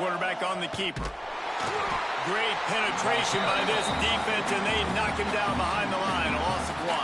Quarterback on the keeper. Great penetration by this defense, and they knock him down behind the line. A loss of 1.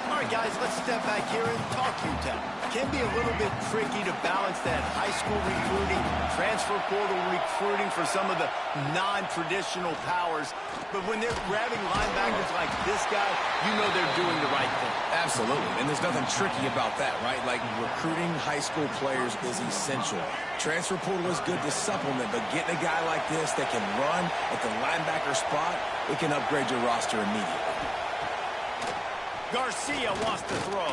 All right, guys, let's step back here and talk UTEP. It can be a little bit tricky to balance that high school recruiting, transfer portal recruiting for some of the non-traditional powers. But when they're grabbing linebackers like this guy, you know they're doing the right thing. Absolutely, and there's nothing tricky about that, right? Like, recruiting high school players is essential. Transfer portal is good to supplement, but getting a guy like this that can run at the linebacker spot, it can upgrade your roster immediately. Garcia wants to throw.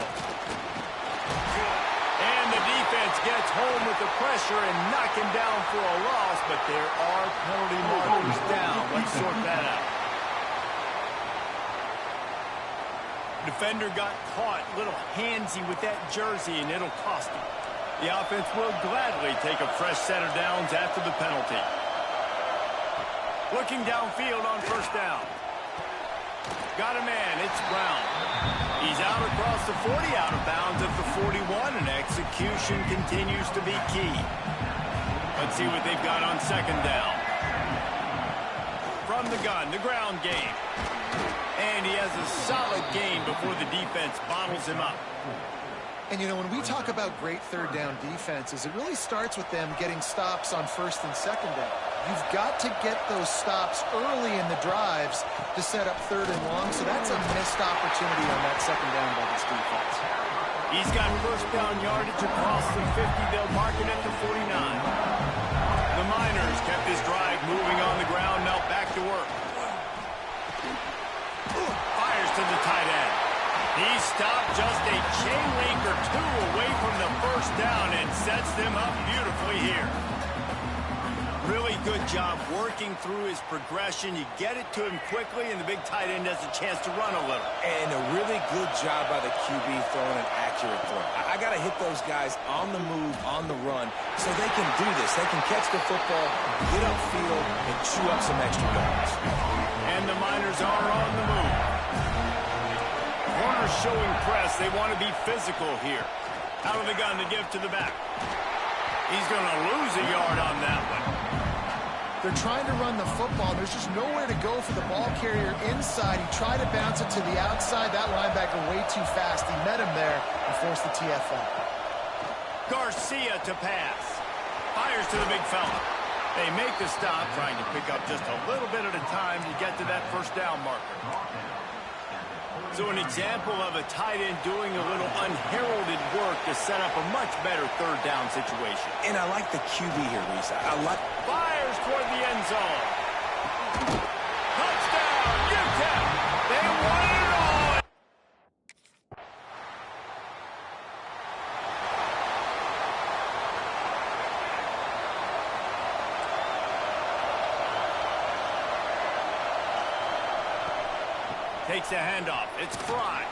And the defense gets home with the pressure and knock him down for a loss, but there are penalty markers down. Let's sort that out. Defender got caught, little handsy with that jersey, and it'll cost him. The offense will gladly take a fresh set of downs after the penalty. Looking downfield on first down. Got a man, it's Brown. He's out across the 40, out of bounds at the 41, and execution continues to be key. Let's see what they've got on second down. From the gun, the ground game. And he has a solid game before the defense bottles him up. And, you know, when we talk about great third down defenses, it really starts with them getting stops on first and second down. You've got to get those stops early in the drives to set up third and long, so that's a missed opportunity on that second down by this defense. He's got first down yardage across the 50. They'll mark it at the 49. The Miners kept this drive moving on the ground, now back to work. Fires to the tight end. He stopped just a chain link or two away from the first down and sets them up beautifully here. Really good job working through his progression. You get it to him quickly, and the big tight end has a chance to run a little. And a really good job by the QB throwing an accurate throw. I got to hit those guys on the move, on the run, so they can do this. They can catch the football, get upfield, and chew up some extra yards. And the Miners are on the move. Corners showing press. They want to be physical here. Out of the gun to give to the back. He's going to lose a yard on that one. They're trying to run the football. There's just nowhere to go for the ball carrier inside. He tried to bounce it to the outside. That linebacker way too fast. He met him there and forced the TFL. Garcia to pass. Fires to the big fella. They make the stop, trying to pick up just a little bit at a time to get to that first down marker. So an example of a tight end doing a little unheralded work to set up a much better third down situation. And I like the QB here, Reese. I like... Fires toward the end zone. Touchdown, UTEP! They won it all! Takes a handoff. It's Fry.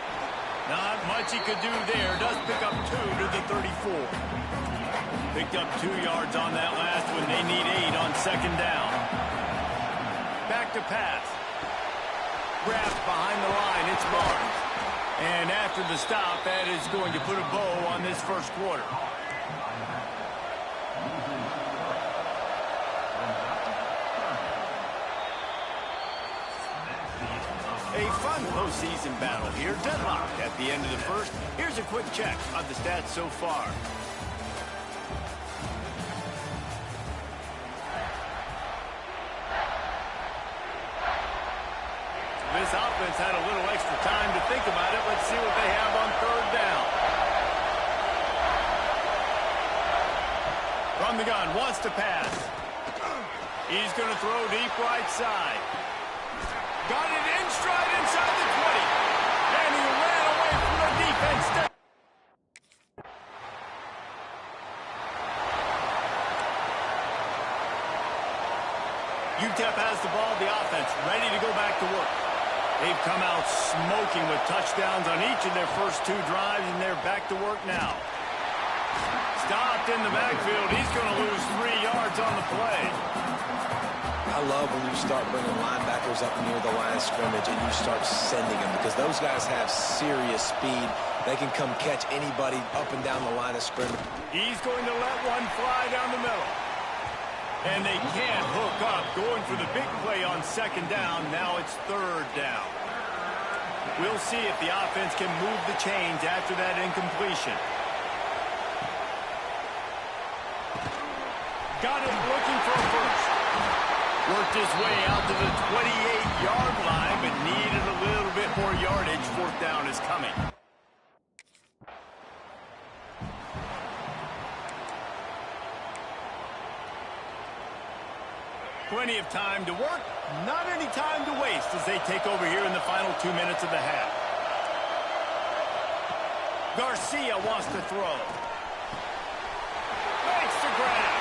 Not much he could do there. Does pick up 2 to the 34. Picked up 2 yards on that last one. They need 8 on second down. Back to pass. Grabbed behind the line. It's Barnes. And after the stop, that is going to put a bow on this first quarter. A fun postseason battle here, deadlocked at the end of the first. Here's a quick check of the stats so far. This offense had a little extra time to think about it. Let's see what they have on third down. From the gun, wants to pass. He's going to throw deep right side. Got it in stride inside the 20. And he ran away from the defense. UTEP has the ball, the offense ready to go back to work. They've come out smoking with touchdowns on each of their first 2 drives, and they're back to work now. Stopped in the backfield. He's going to lose 3 yards on the play. I love when you start bringing linebackers up near the line of scrimmage and you start sending them, because those guys have serious speed. They can come catch anybody up and down the line of scrimmage. He's going to let one fly down the middle. And they can't hook up, going for the big play on second down. Now it's third down. We'll see if the offense can move the chains after that incompletion. Got it, looking for a first. Worked his way out to the 28-yard line, but needed a little bit more yardage. Fourth down is coming. Plenty of time to work, not any time to waste as they take over here in the final 2 minutes of the half. Garcia wants to throw. Makes the grab.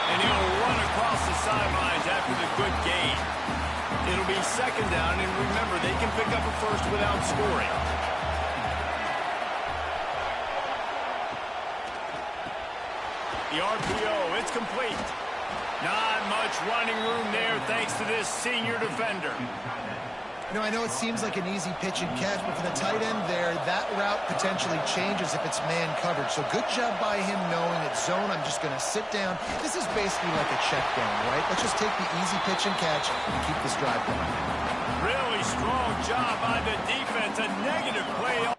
And he'll run across the sidelines after the good gain. It'll be second down, and remember, they can pick up a first without scoring. The RPO, it's complete. Not much running room there thanks to this senior defender. You know, I know it seems like an easy pitch and catch, but for the tight end there, that route potentially changes if it's man coverage. So good job by him knowing it's zone. I'm just going to sit down. This is basically like a check down, right? Let's just take the easy pitch and catch and keep this drive going. Really strong job by the defense. A negative play.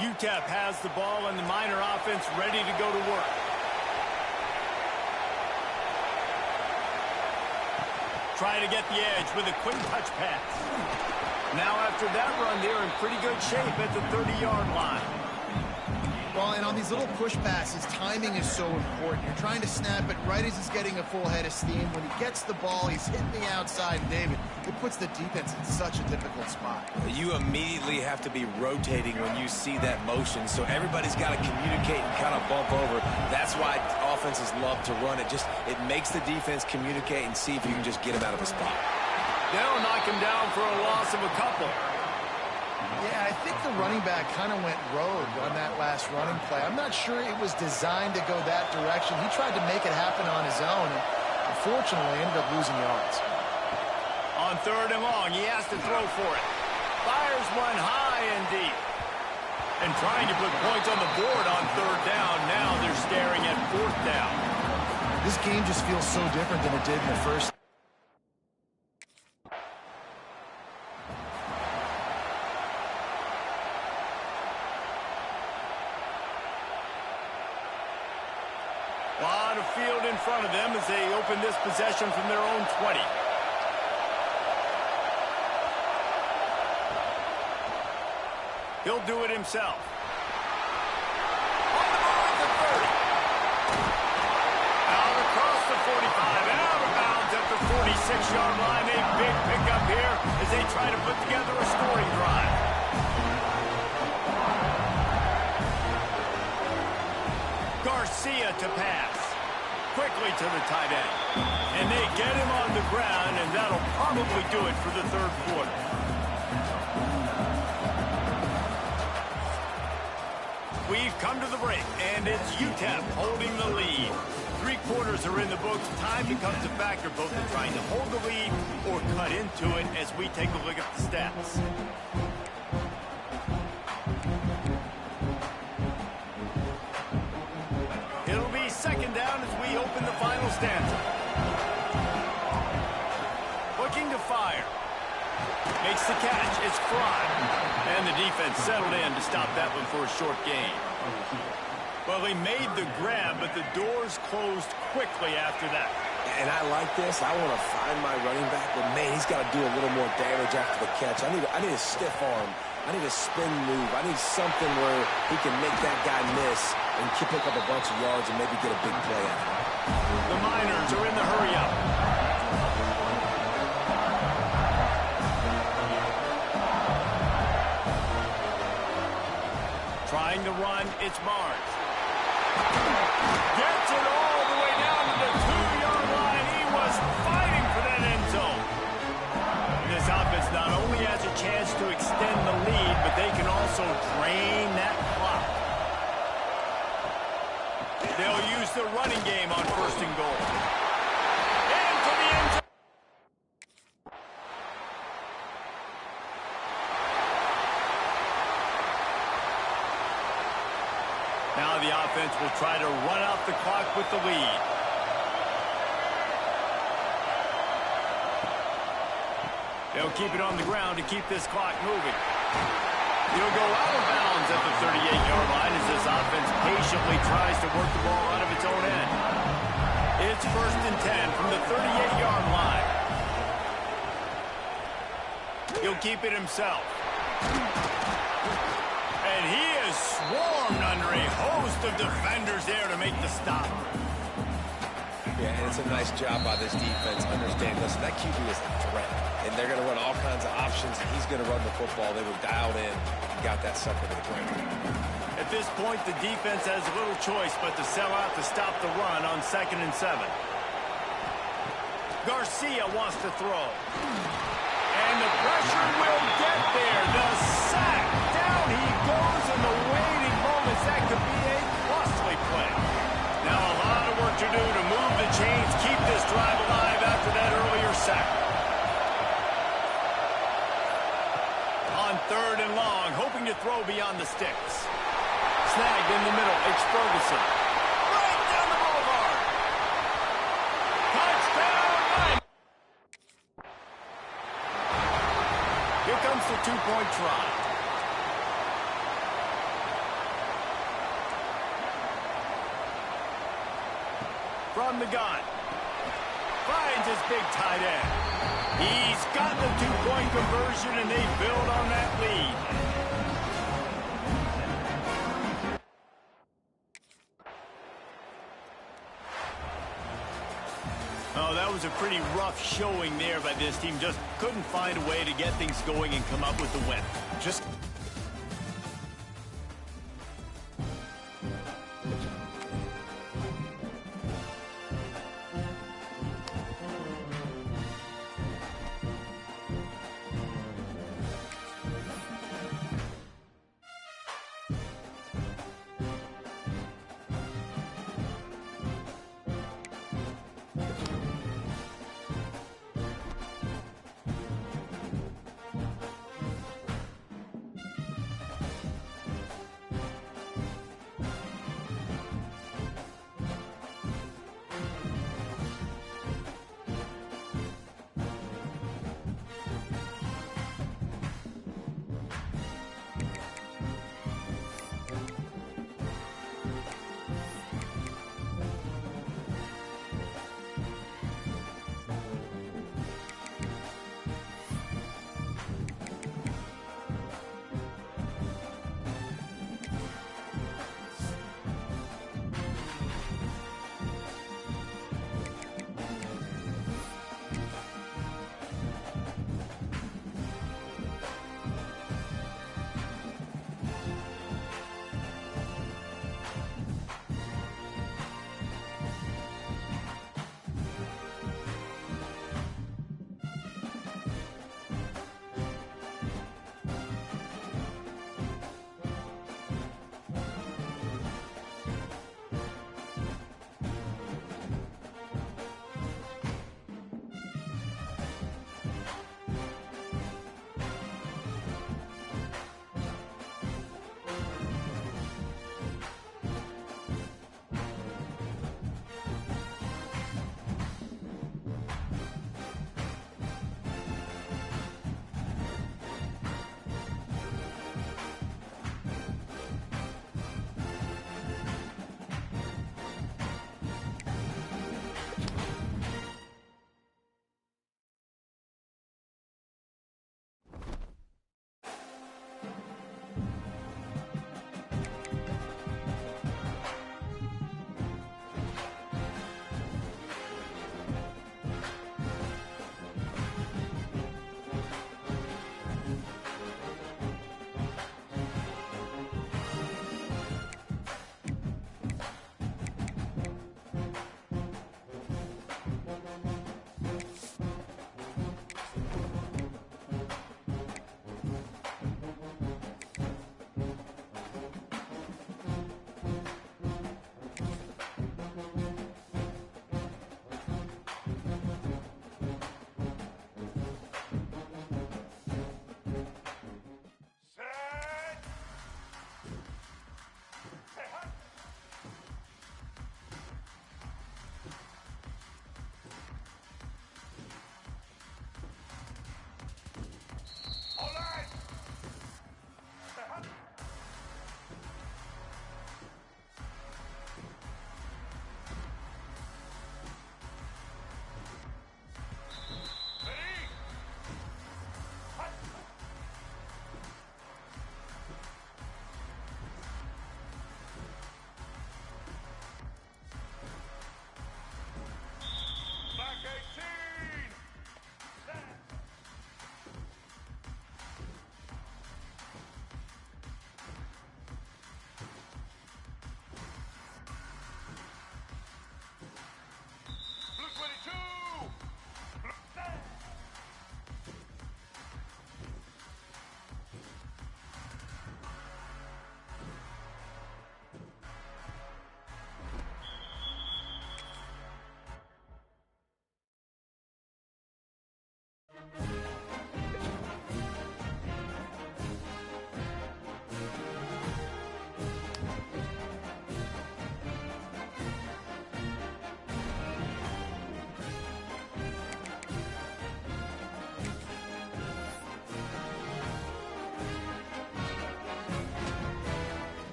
UTEP has the ball and the Miner offense ready to go to work. Try to get the edge with a quick touch pass. Now after that run, they're in pretty good shape at the 30-yard line. Well, and on these little push passes, timing is so important. You're trying to snap it right as he's getting a full head of steam. When he gets the ball, he's hitting the outside, David. It puts the defense in such a difficult spot. You immediately have to be rotating when you see that motion, so everybody's got to communicate and kind of bump over. That's why offenses love to run it. It makes the defense communicate and see if you can just get him out of a spot. They'll knock him down for a loss of a couple. Yeah, I think the running back kind of went rogue on that last running play. I'm not sure it was designed to go that direction. He tried to make it happen on his own, and unfortunately ended up losing yards. On third and long, he has to throw for it. Fires one high and deep. And trying to put points on the board on third down. Now they're staring at fourth down. This game just feels so different than it did in the first. A lot of field in front of them as they open this possession from their own 20. He'll do it himself. On the move at the 30. Out across the 45 and out of bounds at the 46-yard line. A big pickup here as they try to put together a scoring drive. Garcia to pass. Quickly to the tight end. And they get him on the ground, and that'll probably do it for the third quarter. We've come to the break, and it's UTEP holding the lead. 3 quarters are in the books. Time becomes a factor both in trying to hold the lead or cut into it as we take a look at the stats. It'll be second down as we open the final stanza. Looking to fire. Makes the catch. It's Fry. And the defense settled in to stop that one for a short gain. Well, he made the grab, but the doors closed quickly after that. And I like this. I want to find my running back, but man, he's got to do a little more damage after the catch. I need a stiff arm. I need a spin move. I need something where he can make that guy miss and pick up a bunch of yards and maybe get a big play out of it. The Miners are in the hurry-up. Trying to run, it's Barnes. Gets it all the way down to the 2-yard line. He was fighting for that end zone. This offense not only has a chance to extend the lead, but they can also drain that clock. They'll use the running game on first and goal. Into the end zone. Now the offense will try to run out the clock with the lead. They'll keep it on the ground to keep this clock moving. He'll go out of bounds at the 38-yard line as this offense patiently tries to work the ball out of its own end. It's 1st and 10 from the 38-yard line. He'll keep it himself. And he is swarmed under a host of defenders there to make the stop. Yeah, and it's a nice job by this defense. Understand, listen, that QB is a threat. And they're going to run all kinds of options, and he's going to run the football. They were dialed in and got that sucker to the ground. At this point, the defense has little choice but to sell out to stop the run on 2nd and 7. Garcia wants to throw. And the pressure will get there. The sack. Down he goes in the waiting moments. That could be a costly play. Now a lot of work to do to move the chains, keep this drive alive after that earlier sack. On 3rd and long, hoping to throw beyond the sticks. Snagged in the middle. It's Ferguson. Right down the boulevard. Touchdown! Here comes the 2-point try. From the gun. Finds his big tight end. He's got the 2-point conversion, and they build on that lead. Oh, that was a pretty rough showing there by this team. Just couldn't find a way to get things going and come up with the win. Just